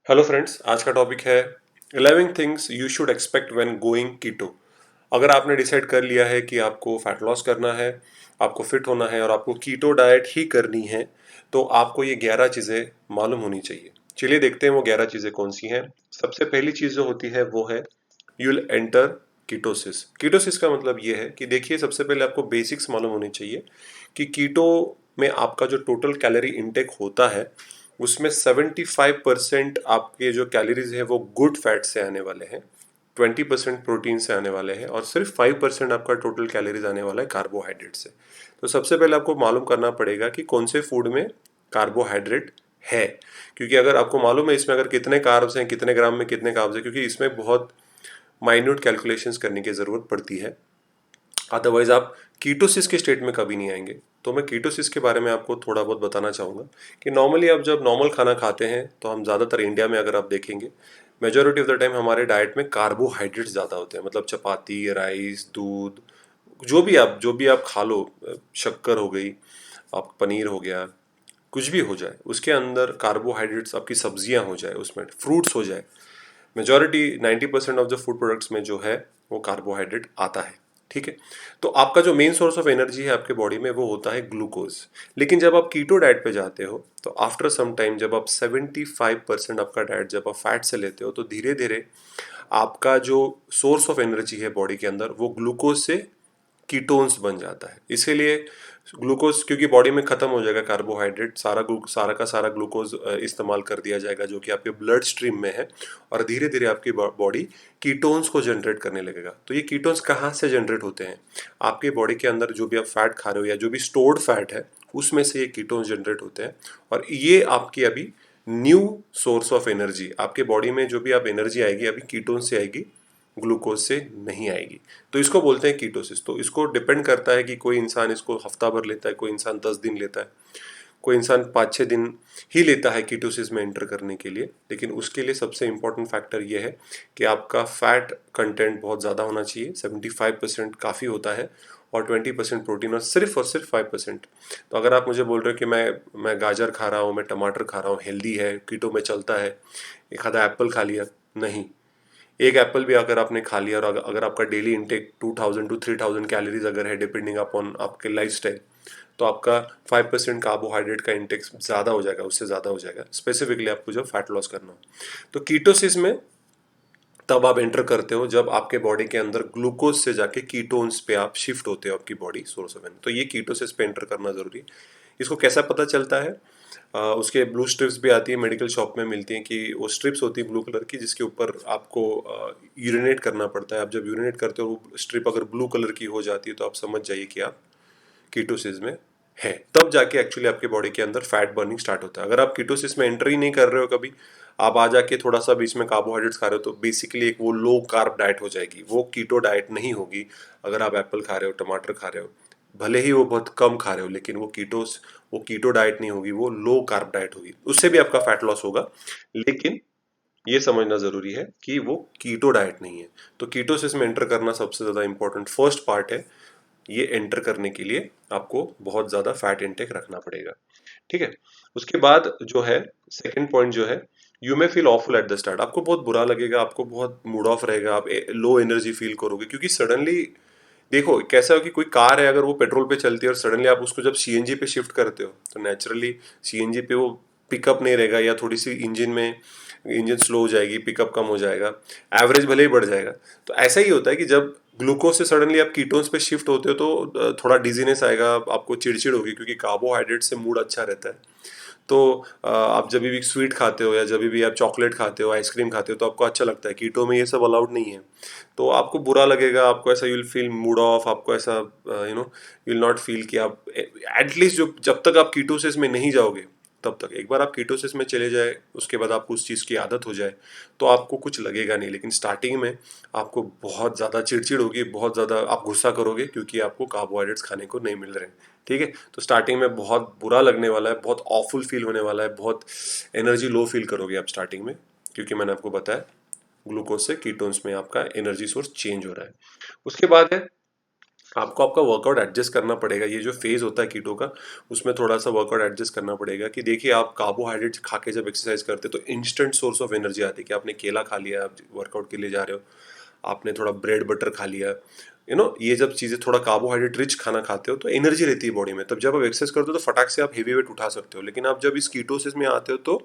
Hello friends, आज का topic है 11 things you should expect when going keto. अगर आपने डिसाइड कर लिया है कि आपको फैट लॉस करना है, आपको फिट होना है और आपको कीटो डाइट ही करनी है, तो आपको ये 11 चीज़ें मालूम होनी चाहिए। चलिए देखते हैं वो 11 चीज़ें कौन सी हैं। सबसे पहली चीज़ जो होती है वो है you will enter ketosis. Ketosis का मतलब ये है कि देखिए, सबसे पहले आपको बेसिक्स मालूम होने चाहिए कि कीटो में आपका जो टोटल कैलोरी इनटेक होता है उसमें 75% आपके जो कैलोरीज है वो गुड फैट से आने वाले हैं, 20% प्रोटीन से आने वाले हैं और सिर्फ 5% आपका टोटल कैलोरीज आने वाला है कार्बोहाइड्रेट से। तो सबसे पहले आपको मालूम करना पड़ेगा कि कौन से फूड में कार्बोहाइड्रेट है, क्योंकि अगर आपको मालूम है इसमें अगर कितने कार्ब्स हैं, कितने ग्राम में कितने कार्ब्स हैं, क्योंकि इसमें बहुत माइन्यूट कैलकुलेशंस करने की ज़रूरत पड़ती है। अदरवाइज आप कीटोसिस के स्टेट में कभी नहीं आएंगे। तो मैं कीटोसिस के बारे में आपको थोड़ा बहुत बताना चाहूँगा कि नॉर्मली आप जब नॉर्मल खाना खाते हैं तो हम ज़्यादातर इंडिया में अगर आप देखेंगे, मेजोरिटी ऑफ द टाइम हमारे डाइट में कार्बोहाइड्रेट्स ज़्यादा होते हैं। मतलब चपाती, राइस, दूध, जो भी आप खा लो, शक्कर हो गई, आप पनीर हो गया, कुछ भी हो जाए उसके अंदर कार्बोहाइड्रेट्स, आपकी सब्जियां हो जाए, उसमें फ्रूट्स हो जाए, majority 90% of the food products में जो है वो कार्बोहाइड्रेट आता है। ठीक है। तो आपका जो मेन सोर्स ऑफ एनर्जी है आपके बॉडी में वो होता है ग्लूकोज। लेकिन जब आप कीटो डाइट पे जाते हो तो आफ्टर सम टाइम जब आप 75% आपका डाइट जब आप फैट से लेते हो तो धीरे धीरे आपका जो सोर्स ऑफ एनर्जी है बॉडी के अंदर वो ग्लूकोज से कीटोन्स बन जाता है। इसीलिए ग्लूकोज, क्योंकि बॉडी में खत्म हो जाएगा कार्बोहाइड्रेट, सारा का सारा ग्लूकोज इस्तेमाल कर दिया जाएगा जो कि आपके ब्लड स्ट्रीम में है, और धीरे धीरे आपकी बॉडी कीटोन्स को जनरेट करने लगेगा। तो ये कीटोन्स कहाँ से जनरेट होते हैं? आपके बॉडी के अंदर जो भी आप फैट खा रहे हो या जो भी स्टोर्ड फैट है उसमें से ये कीटोन्स जनरेट होते हैं, और ये आपकी अभी न्यू सोर्स ऑफ एनर्जी, आपके बॉडी में जो भी आप एनर्जी आएगी अभी कीटोन से आएगी, ग्लूकोज से नहीं आएगी। तो इसको बोलते हैं कीटोसिस। तो इसको डिपेंड करता है कि कोई इंसान इसको हफ्ता भर लेता है, कोई इंसान 10 दिन लेता है, कोई इंसान 5-6 दिन ही लेता है कीटोसिस में एंटर करने के लिए। लेकिन उसके लिए सबसे इम्पोर्टेंट फैक्टर ये है कि आपका फैट कंटेंट बहुत ज़्यादा होना चाहिए, 75% काफ़ी होता है, और 20% प्रोटीन, और सिर्फ 5%। तो अगर आप मुझे बोल रहे हो कि मैं गाजर खा रहा हूँ, मैं टमाटर खा रहा हूँ, हेल्दी है, कीटो में चलता है, एक आधा एप्पल खा लिया, नहीं। एक एप्पल भी अगर आपने खा लिया और अगर आपका डेली इनटेक 2000 to 3000 कैलोरीज अगर है, डिपेंडिंग अपॉन आपके लाइफस्टाइल, तो आपका 5% कार्बोहाइड्रेट का इंटेक ज़्यादा हो जाएगा, उससे ज़्यादा हो जाएगा, स्पेसिफिकली आपको जब फैट लॉस करना हो। तो कीटोसिस में तब आप एंटर करते हो जब आपके बॉडी के अंदर ग्लूकोज से जाके कीटोन्स पे आप शिफ्ट होते हो, आपकी बॉडी सोर्स ऑफ एनर्जी। तो ये कीटोसिस पे एंटर करना जरूरी है। इसको कैसा पता चलता है? उसके ब्लू स्ट्रिप्स भी आती है, मेडिकल शॉप में मिलती हैं, कि वो स्ट्रिप्स होती है ब्लू कलर की जिसके ऊपर आपको यूरिनेट करना पड़ता है। आप जब यूरिनेट करते हो वो स्ट्रिप अगर ब्लू कलर की हो जाती है तो आप समझ जाइए कि आप कीटोसिस में है। तब जाके एक्चुअली आपके बॉडी के अंदर फैट बर्निंग स्टार्ट होता है। अगर आप कीटोसिस में एंटर ही नहीं कर रहे हो कभी, आप आ जाके थोड़ा सा बीच में कार्बोहाइड्रेट्स खा रहे हो, तो बेसिकली एक वो लो कार्ब डाइट हो जाएगी, वो कीटो डाइट नहीं होगी। अगर आप एप्पल खा रहे हो, टमाटर खा रहे हो, भले ही वो बहुत कम खा रहे हो, लेकिन वो कीटो डाइट नहीं होगी, वो लो कार्ब डाइट होगी। उससे भी आपका फैट लॉस होगा, लेकिन ये समझना जरूरी है कि वो कीटो डाइट नहीं है। तो कीटोसिस में एंटर करना सबसे ज्यादा इंपॉर्टेंट फर्स्ट पार्ट है। ये एंटर करने के लिए आपको बहुत ज़्यादा फैट इंटेक रखना पड़ेगा। ठीक है। उसके बाद जो है, सेकंड पॉइंट जो है, you may feel awful at the start. आपको बहुत बुरा लगेगा, आपको बहुत मूड ऑफ रहेगा, आप लो एनर्जी फील करोगे, क्योंकि सडनली देखो कैसा हो कि कोई कार है, अगर वो पेट्रोल पे चलती है और सडनली आप उसको जब सीएनजी पे शिफ्ट करते हो तो नेचुरली सीएनजी पे वो पिकअप नहीं रहेगा, या थोड़ी सी इंजन स्लो हो जाएगी, पिकअप कम हो जाएगा, एवरेज भले ही बढ़ जाएगा। तो ऐसा ही होता है कि जब ग्लूकोज से सडनली आप कीटोन्स पे शिफ्ट होते हो तो थोड़ा डिजीनेस आएगा, आपको चिड़चिड़ होगी, क्योंकि कार्बोहाइड्रेट से मूड अच्छा रहता है। तो आप जब भी स्वीट खाते हो या जब भी आप चॉकलेट खाते हो, आइसक्रीम खाते हो, तो आपको अच्छा लगता है। कीटो में ये सब अलाउड नहीं है, तो आपको बुरा लगेगा, आपको ऐसा, you will feel mood off, आपको ऐसा यू विल नॉट फील कि आप एटलीस्ट जो जब तक आप कीटोसिस में नहीं जाओगे तब तक। एक बार आप कीटोसिस में चले जाए उसके बाद आपको उस चीज़ की आदत हो जाए तो आपको कुछ लगेगा नहीं, लेकिन स्टार्टिंग में आपको बहुत ज़्यादा चिड़चिड़ होगी, बहुत ज़्यादा आप गुस्सा करोगे, क्योंकि आपको कार्बोहाइड्रेट्स खाने को नहीं मिल रहे हैं। ठीक है। तो स्टार्टिंग में बहुत बुरा लगने वाला है, बहुत ऑफुल फील होने वाला है, बहुत एनर्जी लो फील करोगे आप स्टार्टिंग में, क्योंकि मैंने आपको बताया ग्लूकोज से कीटोन्स में आपका एनर्जी सोर्स चेंज हो रहा है। उसके बाद है आपको आपका वर्कआउट एडजस्ट करना पड़ेगा। ये जो फेज होता है कीटो का, उसमें थोड़ा सा वर्कआउट एडजस्ट करना पड़ेगा कि देखिए आप कार्बोहाइड्रेट्स खा के जब एक्सरसाइज करते हो तो इंस्टेंट सोर्स ऑफ एनर्जी आती है कि आपने केला खा लिया, आप वर्कआउट के लिए जा रहे हो, आपने थोड़ा ब्रेड बटर खा लिया, ये जब चीज़ें थोड़ा कार्बोहाइड्रेट रिच खाना खाते हो तो एनर्जी रहती है बॉडी में, तब जब आप एक्सरसाइज करते हो तो फटाक से आप हेवी वेट उठा सकते हो। लेकिन आप जब इस कीटोसिस में आते हो तो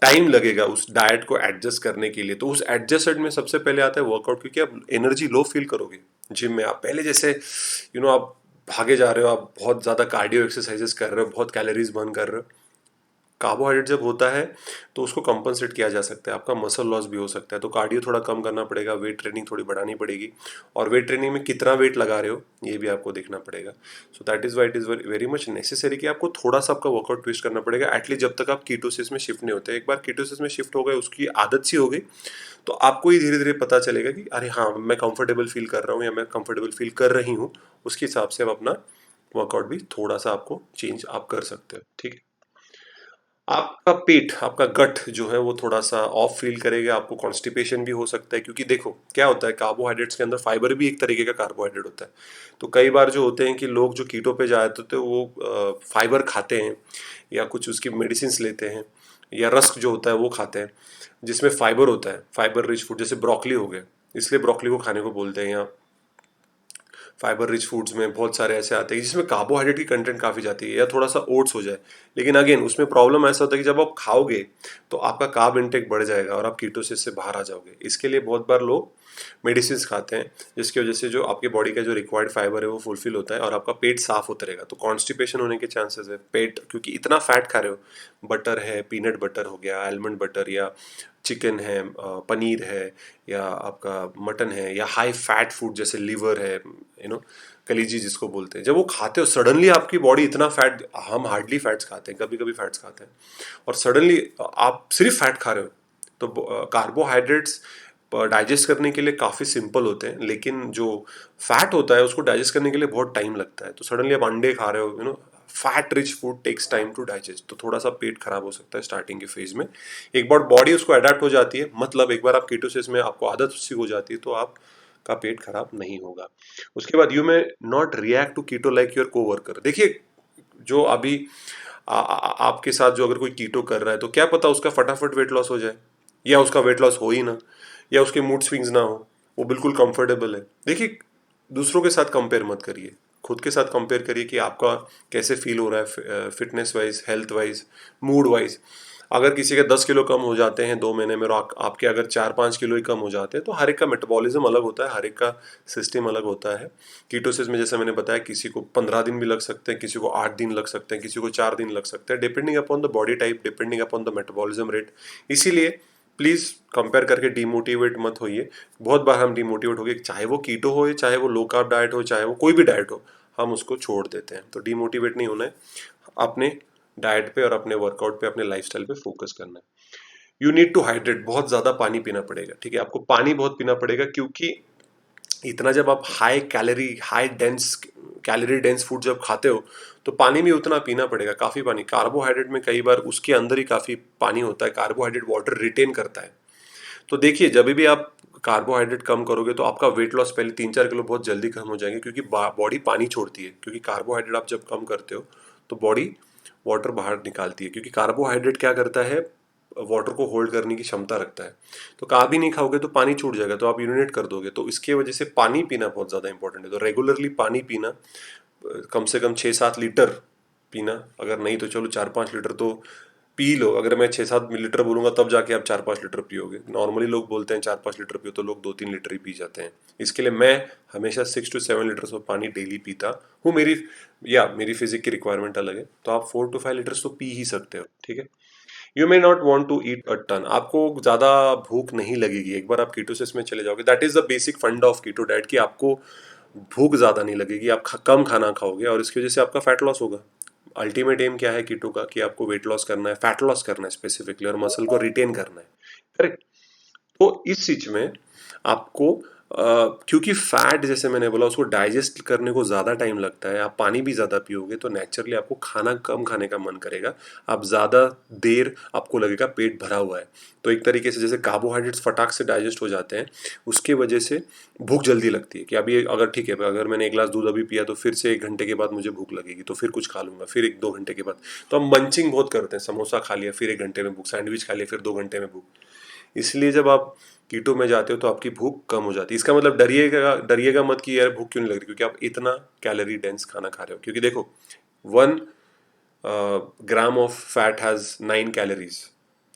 टाइम लगेगा उस डाइट को एडजस्ट करने के लिए। तो उस एडजस्टेड में सबसे पहले आता है वर्कआउट, क्योंकि आप एनर्जी लो फील करोगे जिम में। आप पहले जैसे आप भागे जा रहे हो, आप बहुत ज़्यादा कार्डियो एक्सरसाइजेस कर रहे हो, बहुत कैलोरीज बर्न कर रहे हो। कार्बोहाइड्रेट जब होता है तो उसको कंपनसेट किया जा सकता है, आपका मसल लॉस भी हो सकता है। तो कार्डियो थोड़ा कम करना पड़ेगा, वेट ट्रेनिंग थोड़ी बढ़ानी पड़ेगी, और वेट ट्रेनिंग में कितना वेट लगा रहे हो ये भी आपको देखना पड़ेगा। So that is why it is very much necessary कि आपको थोड़ा सा आपका वर्कआउट ट्विस्ट करना पड़ेगा, एटलीस्ट जब तक आप कीटोसिस में शिफ्ट नहीं होते। एक बार कीटोसिस में शिफ्ट हो गए, उसकी आदत सी हो गई, तो आपको ही धीरे धीरे पता चलेगा कि अरे हाँ, मैं कंफर्टेबल फील कर रहा हूँ या मैं कंफर्टेबल फील कर रही हूँ। उसके हिसाब से आप अपना वर्कआउट भी थोड़ा सा आपको चेंज आप कर सकते हो। ठीक है। आपका पेट, आपका गट जो है वो थोड़ा सा ऑफ फील करेगा, आपको कॉन्स्टिपेशन भी हो सकता है, क्योंकि देखो क्या होता है, कार्बोहाइड्रेट्स के अंदर फाइबर भी एक तरीके का कार्बोहाइड्रेट होता है। तो कई बार जो होते हैं कि लोग जो कीटो पे जाते होते हैं वो फाइबर खाते हैं या कुछ उसकी मेडिसिन लेते हैं, या रस्क जो होता है वो खाते हैं जिसमें फाइबर होता है, फाइबर रिच फूड, जैसे ब्रोकली हो गए, इसलिए ब्रोकली को खाने को बोलते हैं। या फाइबर रिच फूड्स में बहुत सारे ऐसे आते हैं जिसमें कार्बोहाइड्रेट की कंटेंट काफ़ी जाती है, या थोड़ा सा ओट्स हो जाए। लेकिन अगेन उसमें प्रॉब्लम ऐसा होता है कि जब आप खाओगे तो आपका कार्ब इंटेक बढ़ जाएगा और आप कीटोसिस से बाहर आ जाओगे। इसके लिए बहुत बार लोग मेडिसिन खाते हैं, जिसकी वजह से जो आपके बॉडी का जो रिक्वायर्ड फाइबर है वो फुलफिल होता है और आपका पेट साफ होता रहेगा। तो कॉन्स्टिपेशन होने के चांसेस है, पेट क्योंकि इतना फैट खा रहे हो, बटर है, पीनट बटर हो गया, आलमंड बटर, या चिकन है, पनीर है, या आपका मटन है, या हाई फैट फूड जैसे लीवर है, कलीजी जिसको बोलते हैं। जब वो खाते हो सडनली आपकी बॉडी इतना फैट, हम हार्डली फैट्स खाते हैं, कभी कभी फैट्स खाते हैं, और सडनली आप सिर्फ फैट खा रहे हो। तो कार्बोहाइड्रेट्स डाइजेस्ट करने के लिए काफ़ी सिंपल होते हैं, लेकिन जो फैट होता है उसको डाइजेस्ट करने के लिए बहुत टाइम लगता है। तो सडनली आप अंडे खा रहे हो, fat rich food takes time to digest, तो थोड़ा सा पेट खराब हो सकता है स्टार्टिंग के फेज में। एक बार बॉडी उसको अडेप्ट हो जाती है, मतलब एक बार आप कीटोसिस में आपको आदत सी हो जाती है, तो आप का पेट खराब नहीं होगा। उसके बाद you may not react to keto like your coworker. देखिए, जो अभी आपके साथ जो अगर कोई कीटो कर रहा है तो क्या पता उसका फटाफट वेट लॉस हो जाए, या उसका वेट लॉस हो ही ना, या उसके मूड स्विंग्स ना हो, वो बिल्कुल कंफर्टेबल है। देखिए, दूसरों के साथ कंपेयर मत करिए, खुद के साथ कंपेयर करिए कि आपका कैसे फील हो रहा है, fitness wise, health wise, mood wise. अगर किसी के 10 किलो कम हो जाते हैं 2 महीने में, और आपके अगर 4-5 किलो ही कम हो जाते हैं, तो हर एक का मेटाबॉलिज्म अलग होता है, हर एक का सिस्टम अलग होता है। कीटोसिस में जैसे मैंने बताया, किसी को 15 दिन भी लग सकते हैं, किसी को 8 दिन लग सकते हैं, किसी को 4 दिन लग सकते हैं, depending upon the body type, depending upon the metabolism rate. इसीलिए प्लीज़ कंपेयर करके डीमोटिवेट मत होइए। बहुत बार हम डीमोटिवेट हो गए, चाहे वो कीटो हो, चाहे वो लो कार्ब डाइट हो, चाहे वो कोई भी डाइट हो, हम उसको छोड़ देते हैं। तो डीमोटिवेट नहीं होना है, अपने डाइट पे और अपने वर्कआउट पे, अपने लाइफस्टाइल पे फोकस करना है। यू नीड टू हाइड्रेट, बहुत ज़्यादा पानी पीना पड़ेगा। ठीक है, आपको पानी बहुत पीना पड़ेगा, क्योंकि इतना जब आप high dense calorie dense food जब खाते हो तो पानी भी उतना पीना पड़ेगा, काफ़ी पानी। कार्बोहाइड्रेट में कई बार उसके अंदर ही काफ़ी पानी होता है, कार्बोहाइड्रेट वाटर रिटेन करता है। तो देखिए, जब भी आप कार्बोहाइड्रेट कम करोगे तो आपका वेट लॉस पहले 3-4 किलो बहुत जल्दी कम हो जाएंगे, क्योंकि बॉडी पानी छोड़ती है। क्योंकि कार्बोहाइड्रेट आप जब कम करते हो तो बॉडी वाटर बाहर निकालती है, क्योंकि कार्बोहाइड्रेट क्या करता है, वाटर को होल्ड करने की क्षमता रखता है। तो कार्ब ही नहीं खाओगे तो पानी छूट जाएगा, तो आप यूरिनेट कर दोगे। तो इसके वजह से पानी पीना बहुत ज़्यादा इंपॉर्टेंट है। तो रेगुलरली पानी पीना, कम से कम 6-7 लीटर पीना, अगर नहीं तो चलो 4-5 लीटर तो पी लो। अगर मैं 6-7 लीटर बोलूंगा तब जाके आप 4-5 लीटर पियोगे। नॉर्मली लोग बोलते हैं 4-5 लीटर पियो, तो लोग 2-3 लीटर ही पी जाते हैं। इसके लिए मैं हमेशा 6-7 लीटर्स ऑफ पानी डेली पीता हूँ। मेरी फिजिक की रिक्वायरमेंट अलग है, तो आप 4-5 लीटर्स तो पी ही सकते हो। ठीक है। You may not want to eat a ton, आपको ज़्यादा भूख नहीं लगेगी एक बार आप कीटोसिस में चले जाओगे। दैट इज़ द बेसिक फंडा ऑफ कीटो डाइट, कि आपको भूख ज़्यादा नहीं लगेगी, आप कम खाना खाओगे, और इसकी वजह से आपका फैट लॉस होगा। अल्टीमेट एम क्या है कीटो का, कि आपको वेट लॉस करना है, फैट लॉस करना है स्पेसिफिकली, और मसल को रिटेन करना है। करेक्ट। तो इस चीज में आपको क्योंकि फैट जैसे मैंने बोला उसको डाइजेस्ट करने को ज़्यादा टाइम लगता है, आप पानी भी ज़्यादा पियोगे तो नेचुरली आपको खाना कम खाने का मन करेगा, आप ज़्यादा देर आपको लगेगा पेट भरा हुआ है। तो एक तरीके से जैसे कार्बोहाइड्रेट्स फटाक से डाइजेस्ट हो जाते हैं, उसके वजह से भूख जल्दी लगती है कि अभी अगर ठीक है, अगर मैंने 1 ग्लास दूध अभी पिया तो फिर से 1 घंटे के बाद मुझे भूख लगेगी, तो फिर कुछ खा लूँगा, फिर 1-2 घंटे के बाद। तो हम मंचिंग बहुत करते हैं, समोसा खा लिया फिर 1 घंटे में भूख, सैंडविच खा लिया फिर 2 घंटे में भूख। इसलिए जब आप कीटो में जाते हो तो आपकी भूख कम हो जाती है। इसका मतलब डरिएगा मत कि यार भूख क्यों नहीं लग रही, क्योंकि आप इतना कैलोरी डेंस खाना खा रहे हो। क्योंकि देखो 1 gram of fat has 9 calories,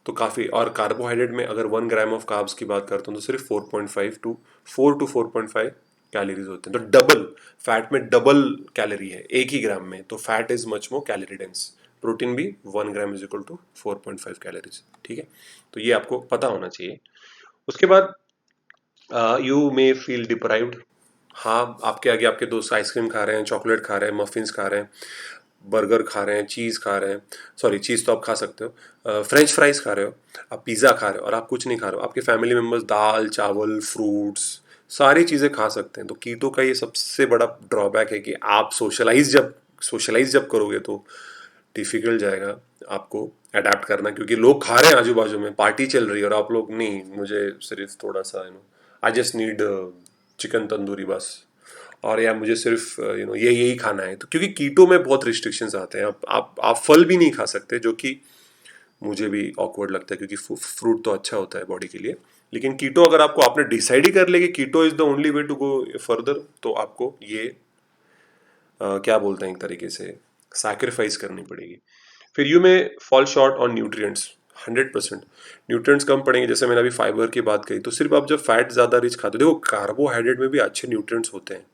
तो काफ़ी। और कार्बोहाइड्रेट में अगर 1 ग्राम ऑफ कार्ब्स की बात करता हूँ तो सिर्फ 4 टू 4.5 कैलोरीज होते हैं। तो डबल फैट में डबल कैलोरी है एक ही ग्राम में, तो fat is much more calorie dense. Protein भी 1 gram is equal to 4.5 calories, ठीक है। तो ये आपको पता होना चाहिए। उसके बाद यू मे फील डिप्राइव्ड। हाँ, आपके आगे आपके दोस्त आइसक्रीम खा रहे हैं, चॉकलेट खा रहे हैं, मफिन्स खा रहे हैं, बर्गर खा रहे हैं, चीज़ खा रहे हैं। सॉरी, चीज़ तो आप खा सकते हो, फ्रेंच फ्राइज खा रहे हो, आप पिज़्ज़ा खा रहे हो और आप कुछ नहीं खा रहे हो। आपके फैमिली मेम्बर्स दाल चावल फ्रूट्स सारी चीज़ें खा सकते हैं। तो कीटो का ये सबसे बड़ा ड्रॉबैक है कि आप सोशलाइज जब करोगे तो डिफिकल्ट जाएगा आपको अडेप्ट करना, क्योंकि लोग खा रहे हैं आजू बाजू में, पार्टी चल रही है और आप लोग नहीं, मुझे सिर्फ थोड़ा सा I just need chicken tandoori बस, और या मुझे सिर्फ ये यही खाना है। तो क्योंकि कीटो में बहुत रिस्ट्रिक्शंस आते हैं, आप फल भी नहीं खा सकते, जो कि मुझे भी ऑकवर्ड लगता है, क्योंकि फ्रूट तो अच्छा होता है बॉडी के लिए। लेकिन कीटो अगर आपको आपने डिसाइड ही कर लिया कि keto is the only way to go further, तो आपको ये क्या बोलते हैं एक तरीके से सैक्रिफाइस करनी पड़ेगी। फिर you may fall short on nutrients. 100% nutrients कम पड़ेंगे। जैसे मैंने अभी फाइबर की बात कही, तो सिर्फ आप जब फैट ज़्यादा रिच खाते हो, देखो कार्बोहाइड्रेट में भी अच्छे न्यूट्रिएंट्स होते हैं।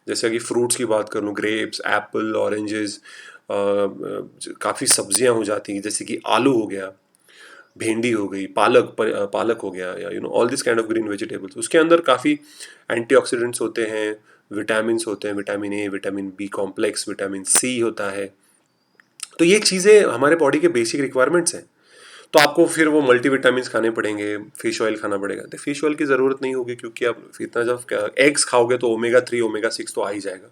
जैसे कि फ्रूट्स की बात कर लूँ, ग्रेप्स एप्पल ऑरेंजेस, काफ़ी सब्जियां हो जाती हैं, जैसे कि आलू हो गया, भिंडी हो गई, पालक हो गया, या all this kind of green vegetables. उसके अंदर काफ़ी एंटीऑक्सीडेंट्स होते हैं, विटामिन होते हैं, vitamin A, vitamin B complex, vitamin C होता है। तो ये चीज़ें हमारे बॉडी के बेसिक रिक्वायरमेंट्स हैं। तो आपको फिर वो मल्टीविटामिन्स खाने पड़ेंगे, फिश ऑयल खाना पड़ेगा। तो फिश ऑयल की ज़रूरत नहीं होगी, क्योंकि आप इतना जब एग्स खाओगे तो ओमेगा 3 ओमेगा 6 तो आ ही जाएगा।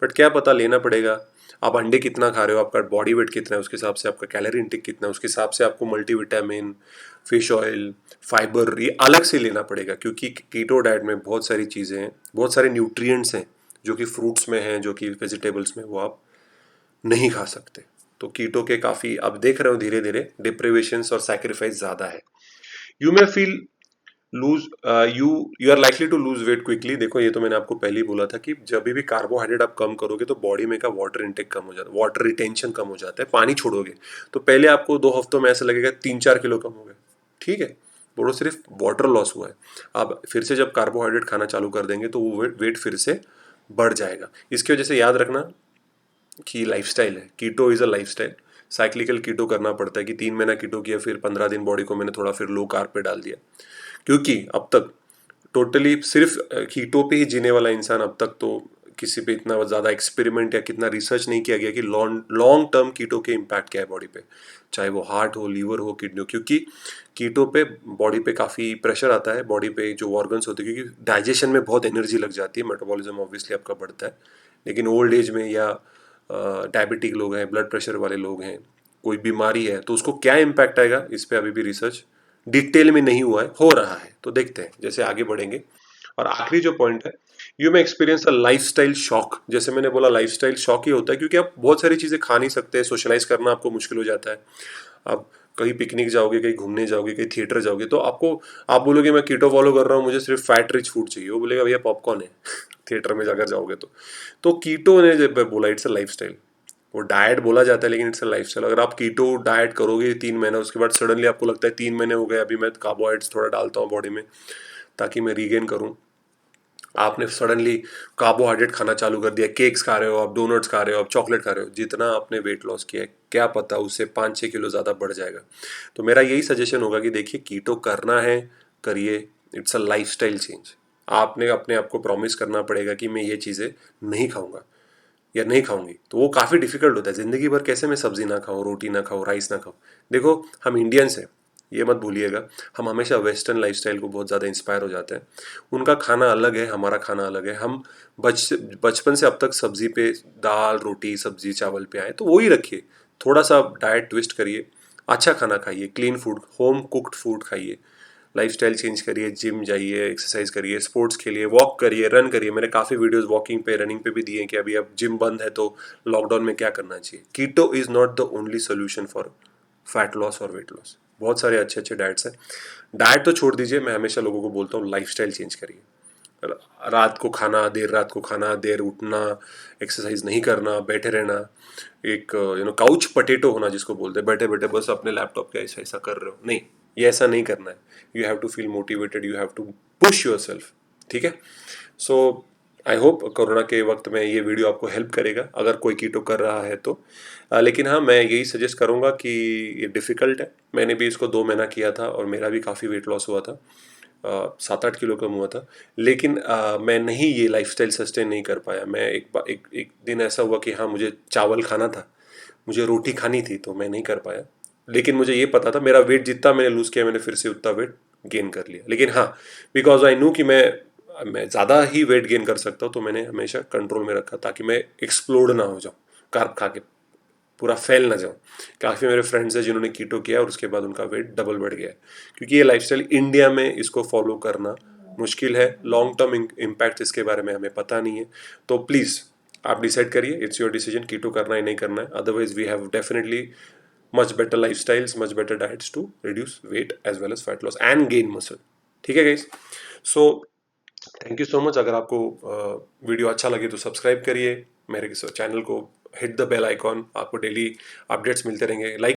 बट क्या पता, लेना पड़ेगा। आप अंडे कितना खा रहे हो, आपका बॉडी वेट कितना है, उसके हिसाब से आपका कैलोरी इंटेक कितना है, उसके हिसाब से आपको मल्टीविटामिन, फिश ऑयल, फाइबर ये अलग से लेना पड़ेगा। क्योंकि कीटो डाइट में बहुत सारी चीज़ें हैं, बहुत सारे न्यूट्रिएंट्स हैं जो कि फ्रूट्स में हैं, जो कि वेजिटेबल्स में, वो आप नहीं खा सकते। तो कीटो के काफ़ी आप देख रहे हो धीरे धीरे डिप्रिवेशंस और सैक्रिफाइस ज़्यादा है। You may feel lose you you are likely to lose weight quickly. देखो ये तो मैंने आपको पहले ही बोला था कि जब भी कार्बोहाइड्रेट आप कम करोगे तो बॉडी में का वाटर इंटेक कम हो जाता है, वाटर रिटेंशन कम हो जाता है, पानी छोड़ोगे तो पहले आपको 2 हफ्तों में ऐसा लगेगा 3-4 किलो कम हो गए, ठीक है, वो सिर्फ वाटर लॉस हुआ है। आप फिर से जब कार्बोहाइड्रेट खाना चालू कर देंगे तो वो वेट फिर से बढ़ जाएगा। इसकी वजह से याद रखना कि लाइफस्टाइल है, कीटो इज़ अ लाइफस्टाइल। साइक्लिकल कीटो करना पड़ता है कि 3 महीना कीटो किया, फिर 15 दिन बॉडी को मैंने थोड़ा फिर लो कार्ब पे डाल दिया। क्योंकि अब तक टोटली सिर्फ कीटो पे ही जीने वाला इंसान अब तक तो किसी पे इतना ज़्यादा एक्सपेरिमेंट या कितना रिसर्च नहीं किया गया कि लॉन्ग टर्म कीटो के इम्पैक्ट क्या है बॉडी पे, चाहे वो हार्ट हो, लीवर हो, किडनी हो। क्योंकि कीटो पे बॉडी पे काफ़ी प्रेशर आता है, बॉडी पे जो ऑर्गन्स होते हैं, क्योंकि डाइजेशन में बहुत एनर्जी लग जाती है, मेटाबॉलिज्म ऑब्वियसली आपका बढ़ता है। लेकिन ओल्ड एज में या डायबिटिक लोग हैं, ब्लड प्रेशर वाले लोग हैं, कोई बीमारी है, तो उसको क्या इम्पैक्ट आएगा, इस पे अभी भी रिसर्च डिटेल में नहीं हुआ है, हो रहा है। तो देखते हैं जैसे आगे बढ़ेंगे। और आखिरी जो पॉइंट है, यू में एक्सपीरियंस अ लाइफस्टाइल शॉक। जैसे मैंने बोला लाइफस्टाइल शॉक ही होता है, क्योंकि आप बहुत सारी चीज़ें खा नहीं सकते, सोशलाइज करना आपको मुश्किल हो जाता है। आप कहीं पिकनिक जाओगे, कहीं घूमने जाओगे, कहीं थिएटर जाओगे, तो आप बोलोगे मैं कीटो फॉलो कर रहा हूँ, मुझे सिर्फ फैट रिच फूड चाहिए, वो बोलेगा भैया पॉपकॉर्न है थिएटर में जाकर जाओगे तो कीटो ने जब बोला इट्स अ लाइफस्टाइल, वो डाइट बोला जाता है लेकिन इट्स अ लाइफस्टाइल। अगर आप कीटो डाइट करोगे 3 महीना, उसके बाद सडनली आपको लगता है 3 महीने हो गए, अभी मैं कार्बोहाइड्रेट्स थोड़ा डालता हूँ बॉडी में ताकि मैं रीगेन करूँ, आपने सडनली कार्बोहाइड्रेट खाना चालू कर दिया, केक्स खा रहे हो आप, डोनट्स खा रहे हो आप, चॉकलेट खा रहे हो, जितना आपने वेट लॉस किया है क्या पता उससे 5-6 किलो ज़्यादा बढ़ जाएगा। तो मेरा यही सजेशन होगा कि देखिए कीटो करना है, करिए, इट्स अ लाइफस्टाइल चेंज। आपने अपने आप को प्रॉमिस करना पड़ेगा कि मैं ये चीज़ें नहीं खाऊंगा या नहीं खाऊंगी, तो वो काफ़ी डिफिकल्ट होता है। ज़िंदगी भर कैसे मैं सब्जी ना खाऊं, रोटी ना खाऊं, राइस ना खाऊं। देखो हम इंडियंस हैं, ये मत भूलिएगा। हम हमेशा वेस्टर्न लाइफस्टाइल को बहुत ज़्यादा इंस्पायर हो जाते हैं। उनका खाना अलग है, हमारा खाना अलग है। हम बचपन से अब तक सब्जी पे, दाल रोटी सब्जी चावल पे आए, तो वही रखिए। थोड़ा सा डाइट ट्विस्ट करिए, अच्छा खाना खाइए, clean food, home cooked food खाइए, लाइफस्टाइल चेंज करिए, जिम जाइए, एक्सरसाइज करिए, स्पोर्ट्स खेलिए, वॉक करिए, रन करिए। मैंने काफ़ी वीडियोस वॉकिंग पे, रनिंग पे भी दिए हैं कि अभी अब जिम बंद है तो लॉकडाउन में क्या करना चाहिए। Keto is not the only solution for fat loss और वेट लॉस। बहुत सारे अच्छे अच्छे डाइट्स हैं। डाइट तो छोड़ दीजिए, मैं हमेशा लोगों को बोलता हूँ लाइफस्टाइल चेंज करिए। रात को खाना, देर रात को खाना, देर उठना, एक्सरसाइज नहीं करना, बैठे रहना, एक काउच पटेटो होना जिसको बोलते हैं, बैठे बैठे बस अपने लैपटॉप के ऐसा ऐसा कर रहे हो, नहीं, ये ऐसा नहीं करना है। You have to feel motivated, you have to push yourself. ठीक है। सो आई होप कोरोना के वक्त में ये वीडियो आपको हेल्प करेगा अगर कोई कीटो कर रहा है तो। लेकिन हाँ, मैं यही सजेस्ट करूँगा कि ये डिफ़िकल्ट है। मैंने भी इसको 2 महीना किया था और मेरा भी काफ़ी वेट लॉस हुआ था, 7-8 किलो कम हुआ था। लेकिन मैं नहीं, ये लाइफस्टाइल सस्टेन नहीं कर पाया। मैं एक दिन ऐसा हुआ कि हाँ, मुझे चावल खाना था, मुझे रोटी खानी थी, तो मैं नहीं कर पाया। लेकिन मुझे ये पता था मेरा वेट जितना मैंने लूज़ किया, मैंने फिर से उतना वेट गेन कर लिया। लेकिन हाँ, बिकॉज आई न्यू कि मैं ज़्यादा ही वेट गेन कर सकता हूँ, तो मैंने हमेशा कंट्रोल में रखा ताकि मैं एक्सप्लोड ना हो जाऊँ कार्ब खा के, पूरा फैल ना जाऊँ। काफ़ी मेरे फ्रेंड्स हैं जिन्होंने कीटो किया और उसके बाद उनका वेट डबल बढ़ गया है। क्योंकि ये लाइफस्टाइल इंडिया में इसको फॉलो करना मुश्किल है, लॉन्ग टर्म इम्पैक्ट इसके बारे में हमें पता नहीं है। तो प्लीज़ आप डिसाइड करिए, इट्स योर डिसीजन, कीटो करना है नहीं करना है। Otherwise we have definitely much better lifestyles, much better diets to reduce weight as well as fat loss and gain muscle. ठीक है guys. So thank you so much. अगर आपको वीडियो अच्छा लगे तो सब्सक्राइब करिए मेरे चैनल को, हिट द बेल आइकॉन, आपको डेली अपडेट्स मिलते रहेंगे। लाइक